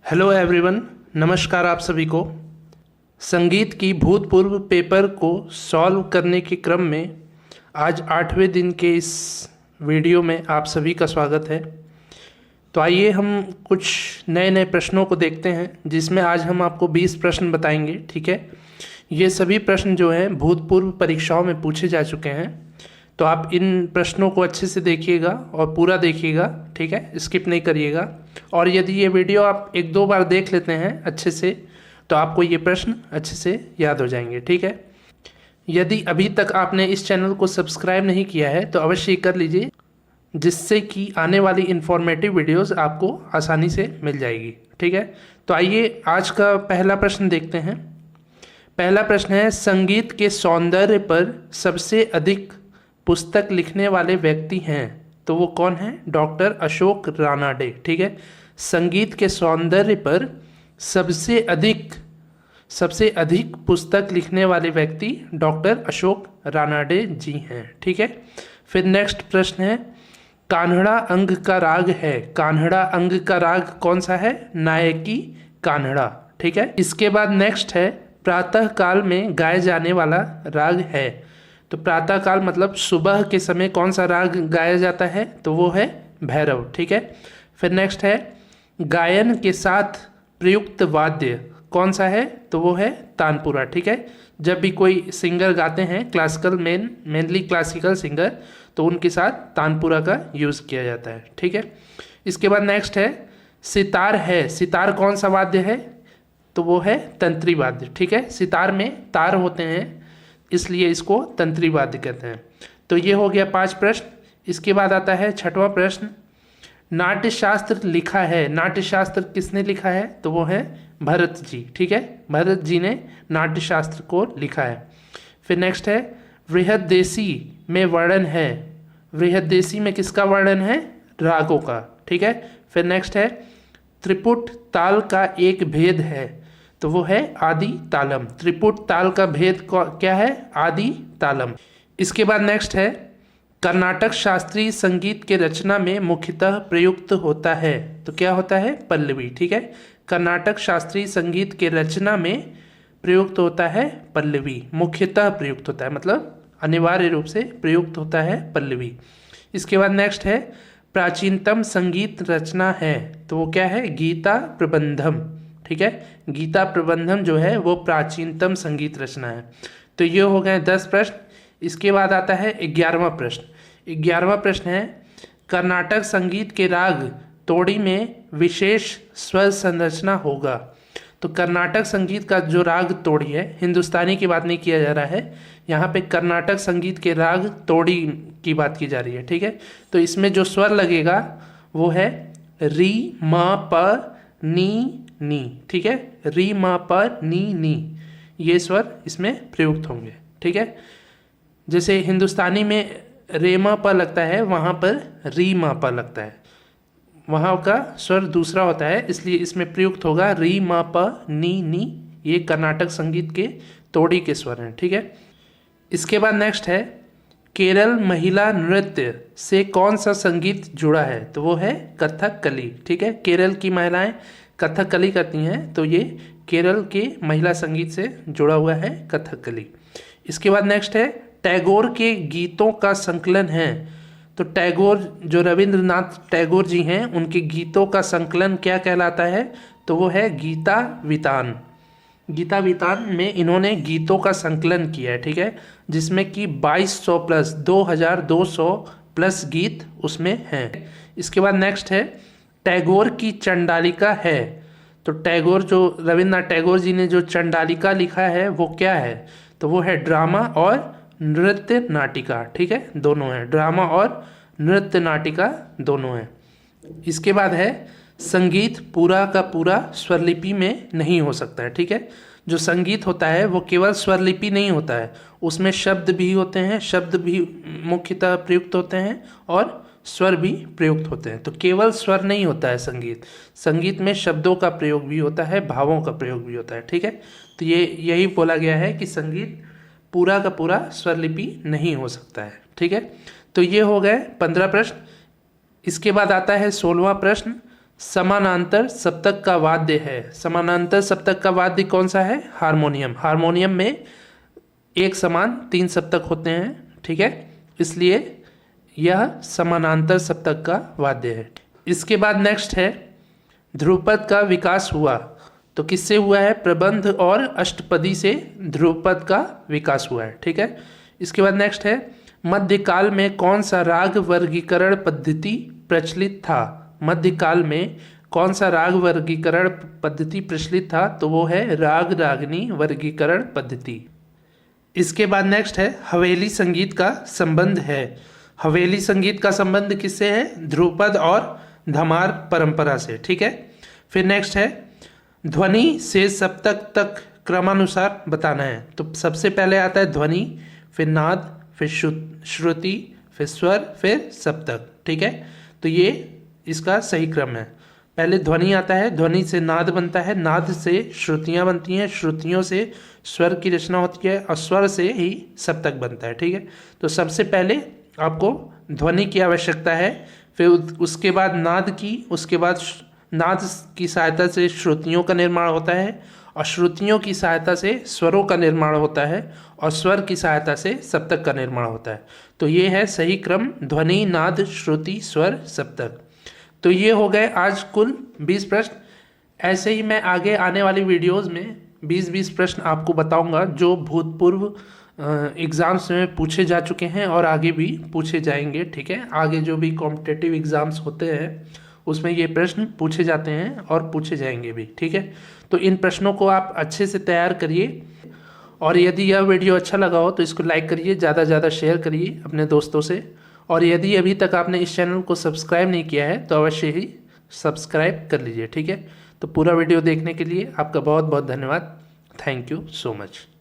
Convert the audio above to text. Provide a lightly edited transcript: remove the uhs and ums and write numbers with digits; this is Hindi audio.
हेलो एवरीवन, नमस्कार आप सभी को। संगीत की भूतपूर्व पेपर को सॉल्व करने के क्रम में आज 8वें दिन के इस वीडियो में आप सभी का स्वागत है। तो आइए हम कुछ नए नए प्रश्नों को देखते हैं, जिसमें आज हम आपको 20 प्रश्न बताएंगे। ठीक है, ये सभी प्रश्न जो हैं भूतपूर्व परीक्षाओं में पूछे जा चुके हैं, तो आप इन प्रश्नों को अच्छे से देखिएगा और पूरा देखिएगा। ठीक है, स्किप नहीं करिएगा। और यदि ये वीडियो आप एक दो बार देख लेते हैं अच्छे से, तो आपको ये प्रश्न अच्छे से याद हो जाएंगे। ठीक है, यदि अभी तक आपने इस चैनल को सब्सक्राइब नहीं किया है तो अवश्य कर लीजिए, जिससे कि आने वाली इन्फॉर्मेटिव वीडियोस आपको आसानी से मिल जाएगी। ठीक है, तो आइए आज का पहला प्रश्न देखते हैं। पहला प्रश्न है, संगीत के सौंदर्य पर सबसे अधिक पुस्तक लिखने वाले व्यक्ति हैं, तो वो कौन है? डॉक्टर अशोक रानाडे। ठीक है, संगीत के सौंदर्य पर सबसे अधिक पुस्तक लिखने वाले व्यक्ति डॉक्टर अशोक रानाडे जी हैं। ठीक है, फिर नेक्स्ट प्रश्न है, कान्हड़ा अंग का राग है। कान्हड़ा अंग का राग कौन सा है? नायकी कान्हड़ा। ठीक है, इसके बाद नेक्स्ट है, प्रातः काल में गाए जाने वाला राग है। तो प्रातः काल मतलब सुबह के समय कौन सा राग गाया जाता है? तो वो है भैरव। ठीक है, फिर नेक्स्ट है, गायन के साथ प्रयुक्त वाद्य कौन सा है? तो वो है तानपुरा। ठीक है, जब भी कोई सिंगर गाते हैं क्लासिकल मेनली क्लासिकल सिंगर, तो उनके साथ तानपुरा का यूज़ किया जाता है। ठीक है, इसके बाद नेक्स्ट है, सितार है। सितार कौन सा वाद्य है? तो वो है तंत्री वाद्य। ठीक है, सितार में तार होते हैं, इसलिए इसको तंत्री वाद्य कहते हैं। तो ये हो गया 5 प्रश्न। इसके बाद आता है 6वां प्रश्न, नाट्यशास्त्र लिखा है। नाट्यशास्त्र किसने लिखा है? तो वो है भरत जी। ठीक है, भरत जी ने नाट्यशास्त्र को लिखा है। फिर नेक्स्ट है, बृहद्देशी में वर्णन है। बृहद्देशी में किसका वर्णन है? रागों का। ठीक है, फिर नेक्स्ट है, त्रिपुट ताल का एक भेद है, तो वो है आदि तालम। त्रिपुट ताल का भेद क्या है? आदि तालम। इसके बाद नेक्स्ट है, कर्नाटक शास्त्रीय संगीत के रचना में मुख्यतः प्रयुक्त होता है, तो क्या होता है? पल्लवी। ठीक है, कर्नाटक शास्त्रीय संगीत के रचना में प्रयुक्त होता है पल्लवी। मुख्यतः प्रयुक्त होता है मतलब अनिवार्य रूप से प्रयुक्त होता है पल्लवी। इसके बाद नेक्स्ट है, प्राचीनतम संगीत रचना है, तो वो क्या है? गीता प्रबंधम। ठीक है, गीता प्रबंधम जो है वो प्राचीनतम संगीत रचना है। तो ये हो गए 10 प्रश्न। इसके बाद आता है 11वां प्रश्न। 11वां प्रश्न है, कर्नाटक संगीत के राग तोड़ी में विशेष स्वर संरचना होगा। तो कर्नाटक संगीत का जो राग तोड़ी है, हिंदुस्तानी की बात नहीं किया जा रहा है, यहाँ पे कर्नाटक संगीत के राग तोड़ी की बात की जा रही है। ठीक है, तो इसमें जो स्वर लगेगा वो है री म प नी नी। ठीक है, री म प नी नी, ये स्वर इसमें प्रयुक्त होंगे। ठीक है, जैसे हिंदुस्तानी में रे म प लगता है, वहाँ पर री म प लगता है, वहाँ का स्वर दूसरा होता है, इसलिए इसमें प्रयुक्त होगा री म प नी नी। ये कर्नाटक संगीत के तोड़ी के स्वर हैं। ठीक है, इसके बाद नेक्स्ट है, केरल महिला नृत्य से कौन सा संगीत जुड़ा है? तो वो है कथकली। ठीक है, केरल की महिलाएं कथकली करती हैं, तो ये केरल के महिला संगीत से जुड़ा हुआ है कथकली। इसके बाद नेक्स्ट है, टैगोर के गीतों का संकलन है। तो टैगोर जो रविंद्रनाथ टैगोर जी हैं, उनके गीतों का संकलन क्या कहलाता है? तो वो है गीता वितान। गीता वितान में इन्होंने गीतों का संकलन किया है। ठीक है, जिसमें कि 2200 प्लस 2200 प्लस गीत उसमें हैं। इसके बाद नेक्स्ट है, टैगोर की चंडालिका है। तो टैगोर जो रविंद्रनाथ टैगोर जी ने जो चंडालिका लिखा है वो क्या है? तो वो है ड्रामा और नृत्य नाटिका। ठीक है, दोनों हैं, ड्रामा और नृत्य नाटिका दोनों हैं। इसके बाद है, संगीत पूरा का पूरा स्वरलिपि में नहीं हो सकता है। ठीक है, जो संगीत होता है वो केवल स्वरलिपि नहीं होता है, उसमें शब्द भी होते हैं, शब्द भी मुख्यतः प्रयुक्त होते हैं और स्वर भी प्रयुक्त होते हैं। तो केवल स्वर नहीं होता है संगीत, संगीत में शब्दों का प्रयोग भी होता है, भावों का प्रयोग भी होता है। ठीक है, तो यही बोला गया है कि संगीत पूरा का पूरा स्वरलिपि नहीं हो सकता है। ठीक है, तो ये हो गए 15 प्रश्न। इसके बाद आता है 16वां प्रश्न, समानांतर सप्तक का वाद्य है। समानांतर सप्तक का वाद्य कौन सा है? हारमोनियम। हारमोनियम में एक समान 3 सप्तक होते हैं, ठीक है, इसलिए यह समानांतर सप्तक का वाद्य है। इसके बाद नेक्स्ट है ध्रुवपद का विकास हुआ। तो किससे हुआ है? प्रबंध और अष्टपदी से ध्रुवपद का विकास हुआ है, ठीक है। इसके बाद नेक्स्ट है मध्यकाल में कौन सा राग वर्गीकरण पद्धति प्रचलित था? मध्यकाल में कौन सा राग वर्गीकरण पद्धति प्रचलित था? तो वो है राग रागनी वर्गीकरण पद्धति। इसके बाद नेक्स्ट है हवेली संगीत का संबंध है। हवेली संगीत का संबंध किससे है? ध्रुवपद और धमार परंपरा से, ठीक है। फिर नेक्स्ट है ध्वनि से सप्तक तक क्रमानुसार बताना है। तो सबसे पहले आता है ध्वनि, फिर नाद, फिर श्रुति, फिर स्वर, फिर सप्तक, ठीक है। तो ये इसका सही क्रम है। पहले ध्वनि आता है, ध्वनि से नाद बनता है, नाद से श्रुतियाँ बनती हैं, श्रुतियों से स्वर की रचना होती है और स्वर से ही सप्तक बनता है, ठीक है। तो सबसे पहले आपको ध्वनि की आवश्यकता है, फिर उसके बाद नाद की, उसके बाद नाद की सहायता से श्रुतियों का निर्माण होता है और श्रुतियों की सहायता से स्वरों का निर्माण होता है और स्वर की सहायता से सप्तक का निर्माण होता है। तो ये है सही क्रम, ध्वनि, नाद, श्रुति, स्वर, सप्तक। तो ये हो गए आज कुल 20 प्रश्न। ऐसे ही मैं आगे आने वाली वीडियोस में 20-20 प्रश्न आपको बताऊंगा जो भूतपूर्व एग्ज़ाम्स में पूछे जा चुके हैं और आगे भी पूछे जाएंगे, ठीक है। आगे जो भी कॉम्पिटिटिव एग्ज़ाम्स होते हैं उसमें ये प्रश्न पूछे जाते हैं और पूछे जाएंगे भी, ठीक है। तो इन प्रश्नों को आप अच्छे से तैयार करिए और यदि यह वीडियो अच्छा लगा हो तो इसको लाइक करिए, ज़्यादा से ज़्यादा शेयर करिए अपने दोस्तों से। और यदि अभी तक आपने इस चैनल को सब्सक्राइब नहीं किया है तो अवश्य ही सब्सक्राइब कर लीजिए, ठीक है। तो पूरा वीडियो देखने के लिए आपका बहुत बहुत धन्यवाद। Thank you so much.